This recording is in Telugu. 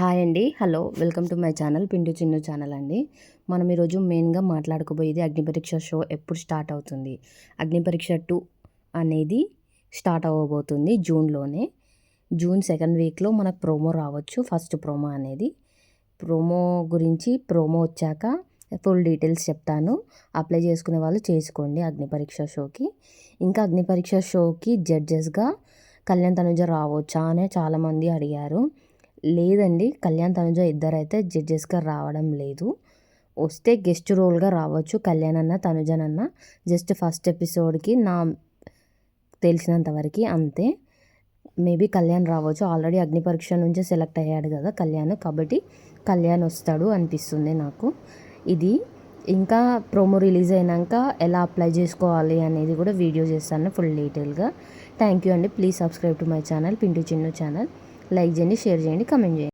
హాయ్ అండి. Hello. Welcome to my channel Pintu Chinnu channel అండి. మనం ఈరోజు మెయిన్గా మాట్లాడుకోబోయేది అగ్నిపరీక్ష షో ఎప్పుడు స్టార్ట్ అవుతుంది. అగ్నిపరీక్ష 2 అనేది స్టార్ట్ అవ్వబోతుంది జూన్లోనే. జూన్ 2nd వీక్లో మనకు ప్రోమో రావచ్చు. ఫస్ట్ ప్రోమో అనేది ప్రోమో గురించి వచ్చాక ఫుల్ డీటెయిల్స్ చెప్తాను. అప్లై చేసుకునే వాళ్ళు చేసుకోండి అగ్నిపరీక్ష షోకి. ఇంకా అగ్నిపరీక్ష షోకి జడ్జెస్గా కళ్యాణ్ తనుజ రావచ్చా అని చాలామంది అడిగారు. లేదండి, కళ్యాణ్ తనుజ ఇద్దరైతే జడ్జెస్గా రావడం లేదు. వస్తే గెస్ట్ రోల్గా రావచ్చు కళ్యాణ్ అన్న తనుజనన్న. జస్ట్ ఫస్ట్ ఎపిసోడ్కి నా తెలిసినంతవరకు అంతే. మేబీ కళ్యాణ్ రావచ్చు. ఆల్రెడీ అగ్నిపరీక్ష నుంచి సెలెక్ట్ అయ్యాడు కదా కళ్యాణ్, కాబట్టి కళ్యాణ్ వస్తాడు అనిపిస్తుంది నాకు. ఇది ఇంకా ప్రోమో రిలీజ్ అయినాక ఎలా అప్లై చేసుకోవాలి అనేది కూడా వీడియో చేస్తాను ఫుల్ డీటెయిల్గా. థ్యాంక్ యూ అండి. Please subscribe to my channel Pintu Chinnu channel. Like చేయండి, షేర్ చేయండి, కమెంట్ చేయండి.